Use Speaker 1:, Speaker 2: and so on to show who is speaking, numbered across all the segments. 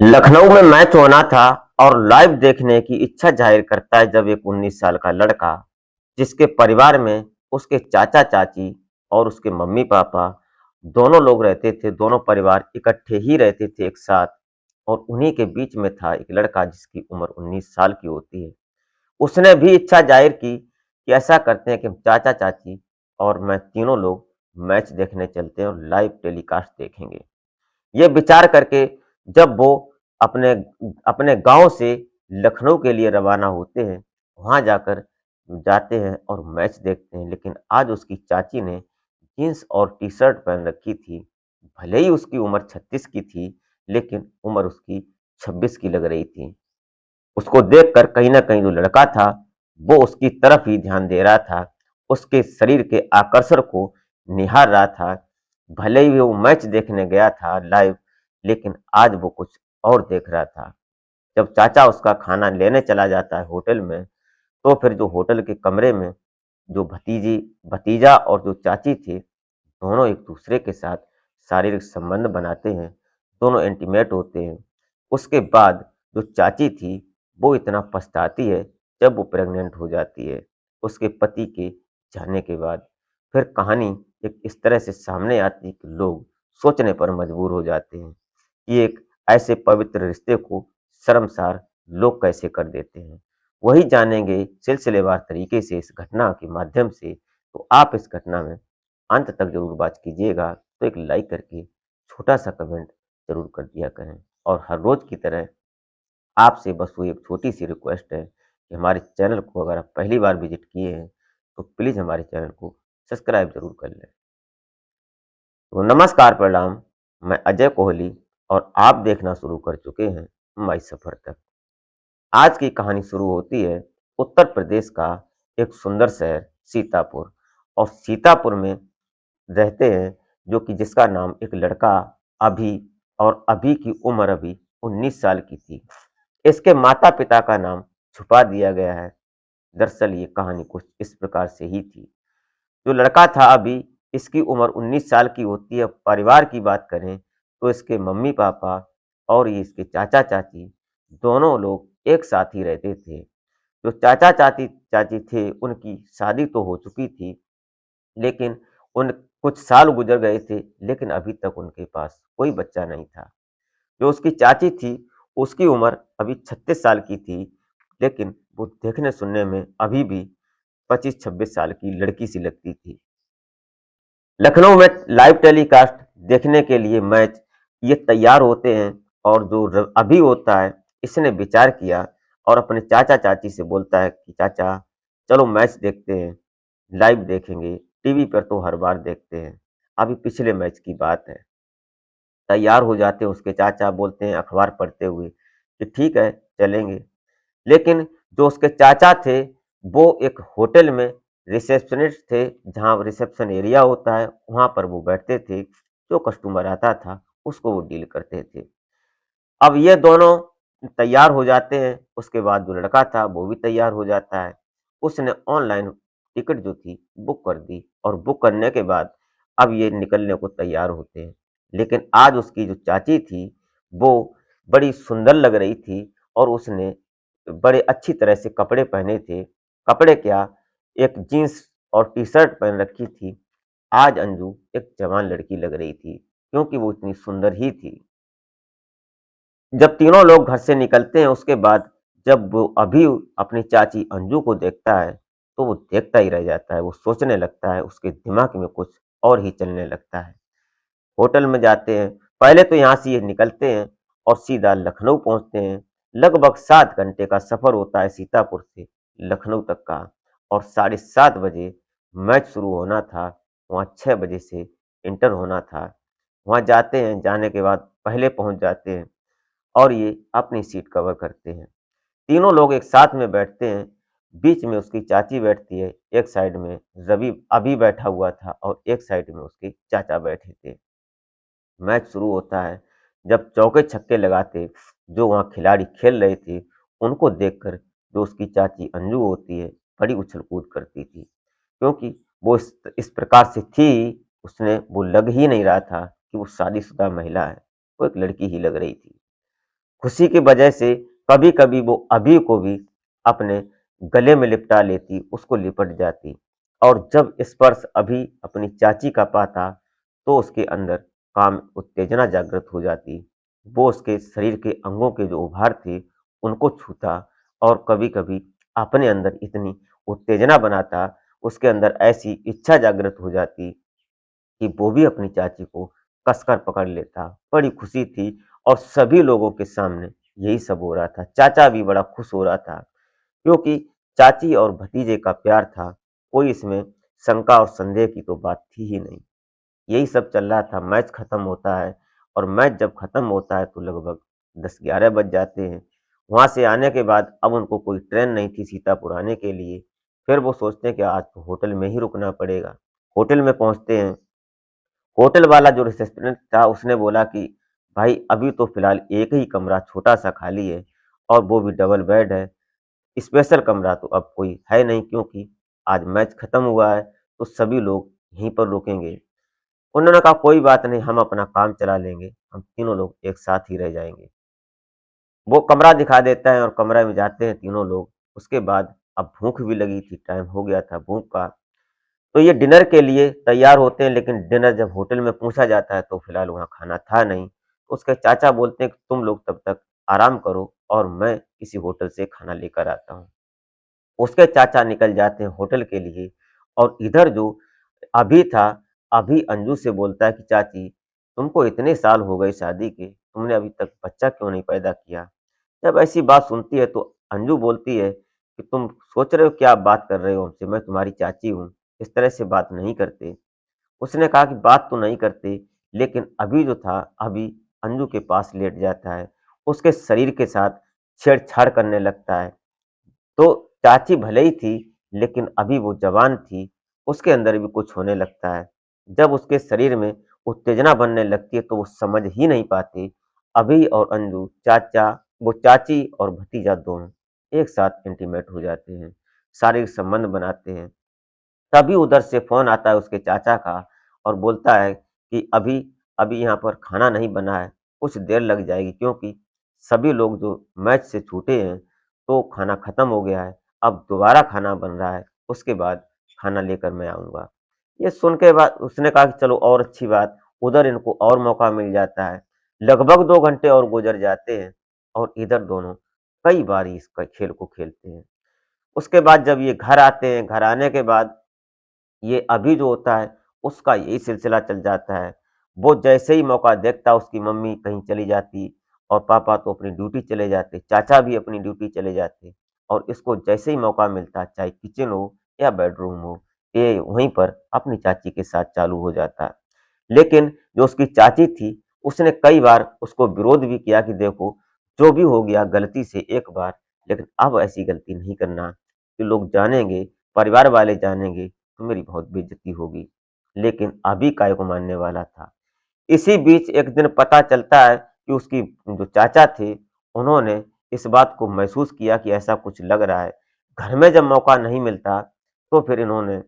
Speaker 1: लखनऊ में मैच होना था और लाइव देखने की इच्छा जाहिर करता है जब एक 19 साल का लड़का, जिसके परिवार में उसके चाचा-चाची और उसके मम्मी-पापा दोनों लोग रहते थे, दोनों परिवार इकट्ठे ही रहते थे एक साथ और उन्हीं के बीच में था एक लड़का जिसकी उम्र 19 साल की होती है। उसने भी इच्छा जाहिर की कि ऐसा करते हैं कि हम चाचा-चाची और मैं तीनों लोग मैच देखने चलते हैं और लाइव टेलीकास्ट देखेंगे। ये विचार करके जब वो अपने अपने गाँव से लखनऊ के लिए रवाना होते हैं, वहाँ जाकर जाते हैं और मैच देखते हैं। लेकिन आज उसकी चाची ने जीन्स और टी-शर्ट पहन रखी थी। भले ही उसकी उम्र 36 की थी, लेकिन उम्र उसकी 26 की लग रही थी। उसको देखकर कहीं न कहीं जो लड़का था, वो उसकी तरफ ही ध्यान दे रहा था। उसके शरीर के आकर्षण को निहार रहा था। भले ही वो मैच देखने गया था लाइव, लेकिन आज वो कुछ और देख रहा था। जब चाचा उसका खाना लेने चला जाता है होटल में, तो फिर जो होटल के कमरे में जो भतीजा और जो चाची थी, दोनों एक-दूसरे के साथ शारीरिक संबंध बनाते हैं, दोनों इंटीमेट होते हैं। उसके बाद जो चाची थी, वो इतना पछताती है जब वो प्रेग्नेंट हो जाती है, उसके पति के जाने के बाद। फिर कहानी एक इस तरह से सामने आती है कि लोग सोचने पर मजबूर हो जाते हैं कि एक ऐसे पवित्र रिश्ते को शर्मसार लोग कैसे कर देते हैं। वही जानेंगे सिलसिलेवार तरीके से इस घटना के माध्यम से, तो आप इस घटना में अंत तक ज़रूर वॉच कीजिएगा, तो एक लाइक करके छोटा-सा कमेंट ज़रूर कर दिया करें। और हर रोज़ की तरह आपसे बस वो एक छोटी-सी रिक्वेस्ट है कि हमारे चैनल को अगर आप पहली बार विज़िट किए हैं, तो प्लीज़ हमारे चैनल को सब्सक्राइब ज़रूर कर लें। तो नमस्कार, प्रणाम, मैं अजय कोहली और आप देखना शुरू कर चुके हैं माई सफ़र तक। आज की कहानी शुरू होती है उत्तर प्रदेश का एक सुंदर शहर सीतापुर और सीतापुर में रहते हैं जो कि जिसका नाम एक लड़का अभी और अभी की उम्र अभी 19 साल की थी। इसके माता-पिता का नाम छुपा दिया गया है। दरअसल ये कहानी कुछ इस प्रकार से ही थी। जो लड़का था अभी, इसकी उम्र 19 साल की होती है। परिवार की बात करें तो इसके मम्मी-पापा और ये इसके चाचा-चाची दोनों लोग एक साथ ही रहते थे। जो चाचा-चाची चाची थे, उनकी शादी तो हो चुकी थी, लेकिन उन कुछ साल गुज़र गए थे, लेकिन अभी तक उनके पास कोई बच्चा नहीं था। जो उसकी चाची थी, उसकी उम्र अभी 36 साल की थी, लेकिन वो देखने-सुनने में अभी भी 25-26 साल की लड़की सी लगती थी। लखनऊ में लाइव टेलीकास्ट देखने के लिए मैच ये तैयार होते हैं और जो अभी होता है, इसने विचार किया और अपने चाचा चाची से बोलता है कि चाचा चलो मैच देखते हैं, लाइव देखेंगे, टीवी पर तो हर बार देखते हैं, अभी पिछले मैच की बात है। तैयार हो जाते हैं, उसके चाचा बोलते हैं अखबार पढ़ते हुए कि ठीक है चलेंगे। लेकिन जो उसके चाचा थे, वो एक होटल में रिसेप्शनिस्ट थे, जहाँ रिसेप्शन एरिया होता है, वहाँ पर वो बैठते थे। जो कस्टमर आता था, उसको वो डील करते थे। अब ये दोनों तैयार हो जाते हैं, उसके बाद जो लड़का था, वो भी तैयार हो जाता है। उसने ऑनलाइन टिकट जो थी, बुक कर दी और बुक करने के बाद अब ये निकलने को तैयार होते हैं। लेकिन आज उसकी जो चाची थी, वो बड़ी सुंदर लग रही थी और उसने बड़े अच्छी तरह से कपड़े पहने थे। कपड़े क्या, एक जीन्स और टी-शर्ट पहन रखी थी। आज अंजू एक जवान लड़की लग रही थी, क्योंकि वो इतनी सुंदर ही थी। जब तीनों लोग घर से निकलते हैं, उसके बाद जब वो अभी अपनी चाची अंजू को देखता है, तो वो देखता ही रह जाता है। वो सोचने लगता है, उसके दिमाग में कुछ और ही चलने लगता है। होटल में जाते हैं, पहले तो यहाँ से ये निकलते हैं और सीधा लखनऊ पहुँचते हैं। लगभग 7 घंटे का सफ़र होता है सीतापुर से लखनऊ तक का और साढ़े 7 बजे मैच शुरू होना था, वहाँ 6 बजे से इंटर होना था। वहाँ जाते हैं, जाने के बाद पहले पहुँच जाते हैं और ये अपनी सीट कवर करते हैं। तीनों लोग एक साथ में बैठते हैं, बीच में उसकी चाची बैठती है, एक साइड में रवि अभी बैठा हुआ था और एक साइड में उसके चाचा बैठे थे। मैच शुरू होता है, जब चौके-छक्के लगाते, जो वहाँ खिलाड़ी खेल रहे थे, उनको देखकर जो उसकी चाची अंजू होती है, बड़ी उछल-कूद करती थी, क्योंकि वो इस प्रकार से थी, उसने वो लग ही नहीं रहा था कि वो शादीशुदा महिला है, वो एक लड़की ही लग रही थी। खुशी की वजह से कभी-कभी वो अभी को भी अपने गले में लिपटा लेती, उसको लिपट जाती और जब स्पर्श अभी अपनी चाची का पाता, तो उसके अंदर काम उत्तेजना जागृत हो जाती। वो उसके शरीर के अंगों के जो उभार थे, उनको छूता और कभी-कभी अपने अंदर इतनी उत्तेजना बनाता, उसके अंदर ऐसी इच्छा जागृत हो जाती कि वो भी अपनी चाची को कसकर पकड़ लेता। बड़ी खुशी थी और सभी लोगों के सामने यही सब हो रहा था। चाचा भी बड़ा खुश हो रहा था क्योंकि चाची और भतीजे का प्यार था। कोई इसमें शंका और संदेह की तो बात थी ही नहीं। यही सब चल रहा था, मैच खत्म होता है और मैच जब खत्म होता है तो लगभग 10-11 बज जाते हैं। वहाँ से आने के बाद अब उनको कोई ट्रेन नहीं थी सीतापुर आने के लिए। फिर वो सोचते हैं कि आज तो होटल में ही रुकना पड़ेगा। होटल में पहुँचते हैं, होटल वाला जो रिसेप्शनिस्ट था उसने बोला कि भाई अभी तो फिलहाल एक ही कमरा छोटा-सा खाली है और वो भी डबल बेड है। स्पेशल कमरा तो अब कोई है नहीं क्योंकि आज मैच खत्म हुआ है तो सभी लोग यहीं पर रुकेंगे। उन्होंने कहा कोई बात नहीं हम अपना काम चला लेंगे, हम तीनों लोग एक साथ ही रह जाएँगे। वो कमरा दिखा देता है और कमरे में जाते हैं तीनों लोग। उसके बाद अब भूख भी लगी थी, टाइम हो गया था भूख का। तो ये डिनर के लिए तैयार होते हैं लेकिन डिनर जब होटल में पूछा जाता है तो फिलहाल वहाँ खाना था नहीं। उसके चाचा बोलते हैं कि तुम लोग तब तक आराम करो और मैं किसी होटल से खाना लेकर आता हूँ। उसके चाचा निकल जाते हैं होटल के लिए और इधर जो अभी था, अभी अंजू से बोलता है कि चाची तुमको इतने साल हो गए शादी के, तुमने अभी तक बच्चा क्यों नहीं पैदा किया? जब ऐसी बात सुनती है तो अंजू बोलती है कि तुम सोच रहे हो क्या बात कर रहे हो हमसे? मैं तुम्हारी चाची हूँ, इस तरह से बात नहीं करते। उसने कहा कि बात तो नहीं करते, लेकिन अभी जो था, अभी अंजू के पास लेट जाता है, उसके शरीर के साथ छेड़छाड़ करने लगता है। तो चाची भले ही थी, लेकिन अभी वो जवान थी, उसके अंदर भी कुछ होने लगता है। जब उसके शरीर में उत्तेजना बनने लगती है, तो वो समझ ही नहीं पाते, अभी और अंजू वो चाची और भतीजा दोनों एक साथ इंटीमेट हो जाते हैं, शारीरिक संबंध बनाते हैं। तभी उधर से फ़ोन आता है उसके चाचा का और बोलता है कि अभी अभी यहाँ पर खाना नहीं बना है, कुछ देर लग जाएगी क्योंकि सभी लोग जो मैच से छूटे हैं, तो खाना खत्म हो गया है, अब दोबारा खाना बन रहा है, उसके बाद खाना लेकर मैं आऊँगा। ये सुन के बाद उसने कहा कि चलो और अच्छी बात, उधर इनको और मौका मिल जाता है। लगभग 2 घंटे और गुज़र जाते हैं और इधर दोनों कई बार इस खेल को खेलते हैं। उसके बाद जब ये घर आते हैं, घर आने के बाद ये अभी जो होता है, उसका यही सिलसिला चल जाता है। वो जैसे ही मौका देखता, उसकी मम्मी कहीं चली जाती और पापा तो अपनी ड्यूटी चले जाते, चाचा भी अपनी ड्यूटी चले जाते और इसको जैसे ही मौका मिलता, चाहे किचन हो या बेडरूम हो, ये वहीं पर अपनी चाची के साथ चालू हो जाता। लेकिन जो उसकी चाची थी, उसने कई बार उसको विरोध भी किया कि देखो, जो भी हो गया गलती से एक बार, लेकिन अब ऐसी गलती नहीं करना कि लोग जानेंगे, परिवार वाले जानेंगे तो मेरी बहुत बेइज्जती होगी। लेकिन अभी काय को मानने वाला था। इसी बीच एक दिन पता चलता है कि उसकी जो चाचा थे, उन्होंने इस बात को महसूस किया कि ऐसा कुछ लग रहा है। घर में जब मौका नहीं मिलता, तो फिर इन्होंने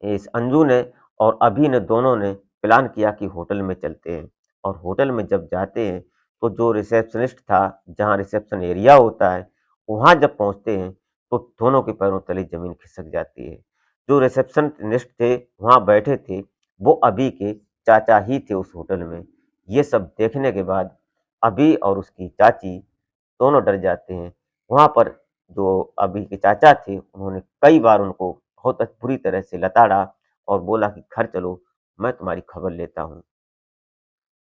Speaker 1: इस अंजू ने और अभी ने दोनों ने प्लान किया कि होटल में चलते हैं और होटल में जब जाते हैं तो जो रिसेप्शनिस्ट था जहाँ रिसेप्शन एरिया होता है वहाँ जब पहुँचते हैं तो दोनों के पैरों तले जमीन खिसक जाती है। जो रिसेप्शनिस्ट थे वहाँ बैठे थे वो अभी के चाचा ही थे उस होटल में। ये सब देखने के बाद अभी और उसकी चाची दोनों डर जाते हैं। वहाँ पर जो अभी के चाचा थे, उन्होंने कई बार उनको बहुत बुरी तरह से लताड़ा और बोला कि घर चलो, मैं तुम्हारी खबर लेता हूँ।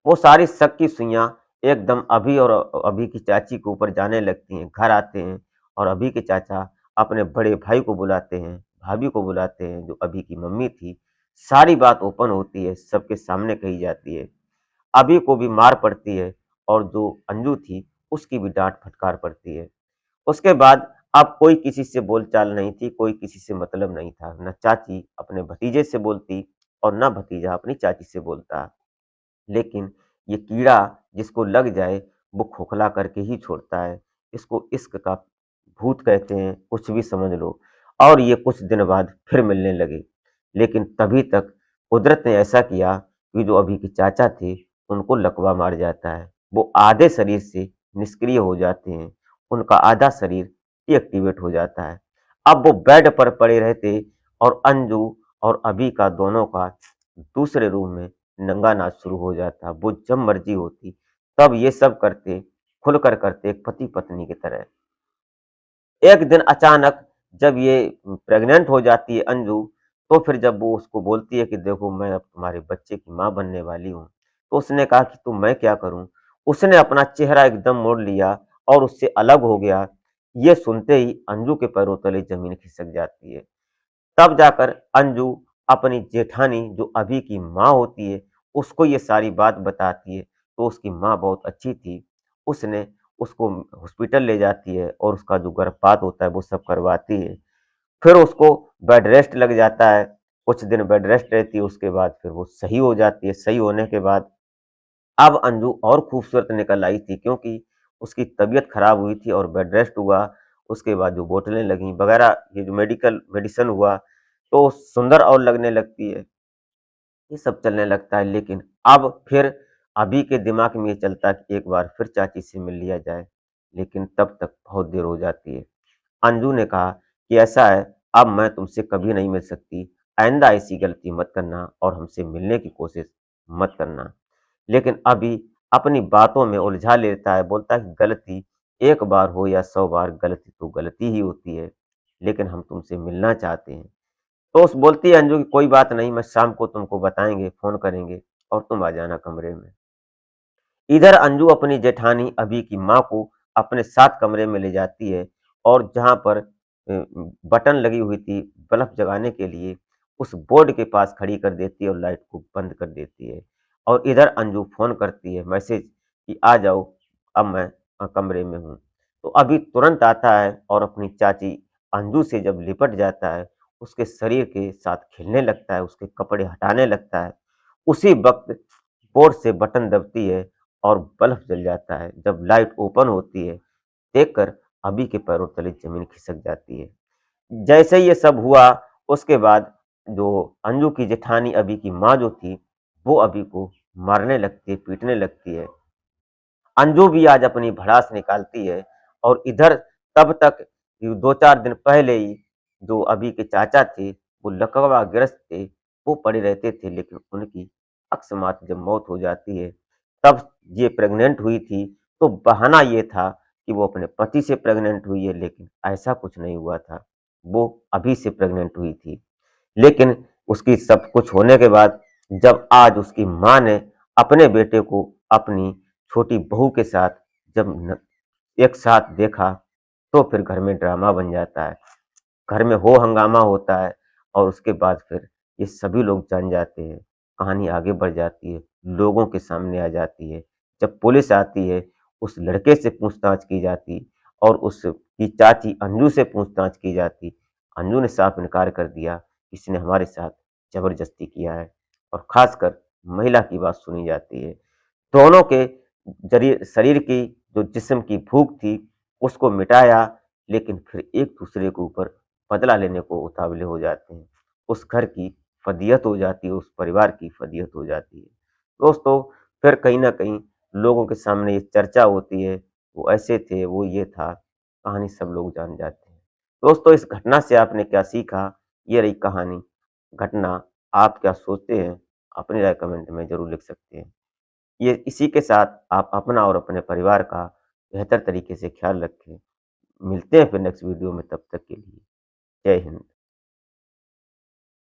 Speaker 1: वो सारी शक की सुइयाँ एकदम अभी और अभी की चाची के ऊपर जाने लगती हैं। घर आते हैं और अभी के चाचा अपने बड़े भाई को बुलाते हैं, भाभी को बुलाते हैं, जो अभी की मम्मी थी। सारी बात ओपन होती है, सबके सामने कही जाती है। अभी को भी मार पड़ती है और जो अंजू थी, उसकी भी डाँट फटकार पड़ती है। उसके बाद अब कोई किसी से बोलचाल नहीं थी, कोई किसी से मतलब नहीं था। ना चाची अपने भतीजे से बोलती और ना भतीजा अपनी चाची से बोलता। लेकिन ये कीड़ा जिसको लग जाए, वो खोखला करके ही छोड़ता है। इसको इश्क का भूत कहते हैं, कुछ भी समझ लो। और ये कुछ दिन बाद फिर मिलने लगे। लेकिन तभी तक कुदरत ने ऐसा किया कि जो अभी के चाचा थे, उनको लकवा मार जाता है। वो आधे शरीर से निष्क्रिय हो जाते हैं, उनका आधा शरीर डीएक्टिवेट हो जाता है। अब वो बेड पर पड़े रहते और अंजू और अभी का दोनों का दूसरे रूम में नंगा नाच शुरू हो जाता। वो जब मर्जी होती तब ये सब करते, खुलकर करते एक पति-पत्नी की तरह। एक दिन अचानक जब ये प्रेग्नेंट हो जाती है अंजू, तो फिर जब वो उसको बोलती है कि देखो मैं अब तुम्हारे बच्चे की माँ बनने वाली हूँ, तो उसने कहा कि तो मैं क्या करूँ? उसने अपना चेहरा एकदम मोड़ लिया और उससे अलग हो गया। ये सुनते ही अंजू के पैरों तले ज़मीन खिसक जाती है। तब जाकर अंजू अपनी जेठानी जो अभी की माँ होती है, उसको ये सारी बात बताती है, तो उसकी माँ बहुत अच्छी थी। उसने उसको हॉस्पिटल ले जाती है और उसका जो गर्भपात होता है वो सब करवाती है। फिर उसको बेड रेस्ट लग जाता है, कुछ दिन बेड रेस्ट रहती है, उसके बाद फिर वो सही हो जाती है। सही होने के बाद अब अंजू और खूबसूरत निकल आई थी क्योंकि उसकी तबीयत खराब हुई थी और बेड रेस्ट हुआ, उसके बाद जो बोतलें लगीं वगैरह ये जो मेडिकल मेडिसिन हुआ, तो सुंदर और लगने लगती है। ये सब चलने लगता है लेकिन अब फिर अभी के दिमाग में ये चलता है कि एक बार फिर चाची से मिल लिया जाए, लेकिन तब तक बहुत देर हो जाती है। अंजू ने कहा कि ऐसा है, अब मैं तुमसे कभी नहीं मिल सकती, आइंदा ऐसी गलती मत करना और हमसे मिलने की कोशिश मत करना। लेकिन अभी अपनी बातों में उलझा लेता है, बोलता है कि गलती एक बार हो या 100 बार गलती तो गलती ही होती है, लेकिन हम तुमसे मिलना चाहते हैं। तो उस बोलती है अंजू की कोई बात नहीं, मैं शाम को तुमको बताएँगे, फ़ोन करेंगे और तुम आ जाना कमरे में। इधर अंजू अपनी जेठानी अभी की माँ को अपने साथ कमरे में ले जाती है और जहाँ पर बटन लगी हुई थी बल्ब जगाने के लिए, उस बोर्ड के पास खड़ी कर देती है और लाइट को बंद कर देती है। और इधर अंजू फ़ोन करती है मैसेज कि आ जाओ, अब मैं कमरे में हूँ। तो अभी तुरंत आता है और अपनी चाची अंजू से जब लिपट जाता है, उसके शरीर के साथ खेलने लगता है, उसके कपड़े हटाने लगता है। उसी वक़्त बोर्ड से बटन दबती है और बल्ब जल जाता है। जब लाइट ओपन होती है, देखकर अभी के पैरों तले ज़मीन खिसक जाती है। जैसे ही ये सब हुआ, उसके बाद जो अंजू की जेठानी अभी की माँ जो थी, वो अभी को मारने लगती है, पीटने लगती है। अंजू भी आज अपनी भड़ास निकालती है और इधर तब तक 2-4 दिन पहले ही जो अभी के चाचा थे, वो लकवाग्रस्त थे, वो पड़े रहते थे लेकिन उनकी अकस्मात जब मौत हो जाती है, तब ये प्रेग्नेंट हुई थी, तो बहाना ये था कि वो अपने पति से प्रेग्नेंट हुई है लेकिन ऐसा कुछ नहीं हुआ था। वो अभी से प्रेग्नेंट हुई थी। लेकिन उसकी सब कुछ होने के बाद जब आज उसकी माँ ने अपने बेटे को अपनी छोटी बहू के साथ जब न एक साथ देखा, तो फिर घर में ड्रामा बन जाता है। घर में हो हंगामा होता है और उसके बाद फिर ये सभी लोग जान जाते हैं। कहानी आगे बढ़ जाती है, लोगों के सामने आ जाती है। जब पुलिस आती है, उस लड़के से पूछताछ की जाती और उसकी चाची अंजू से पूछताछ की जाती। अंजू ने साफ इनकार कर दिया, इसने हमारे साथ ज़बरदस्ती किया है और ख़ासकर महिला की बात सुनी जाती है। दोनों के जरिए शरीर की जो जिस्म की भूख थी, उसको मिटाया, लेकिन फिर एक-दूसरे के ऊपर बदला लेने को उतावले हो जाते हैं। उस घर की फ़दियत हो जाती है, उस परिवार की फ़दियत हो जाती है। दोस्तों, फिर कहीं न कहीं लोगों के सामने ये चर्चा होती है, वो ऐसे थे, वो ये था, कहानी सब लोग जान जाते हैं। दोस्तों, इस घटना से आपने क्या सीखा? ये रही कहानी, घटना। आप क्या सोचते हैं? अपनी राय कमेंट में ज़रूर लिख सकते हैं। ये इसी के साथ आप अपना और अपने परिवार का बेहतर तरीके से ख्याल रखें। मिलते हैं फिर नेक्स्ट वीडियो में, तब तक के लिए जय हिंद।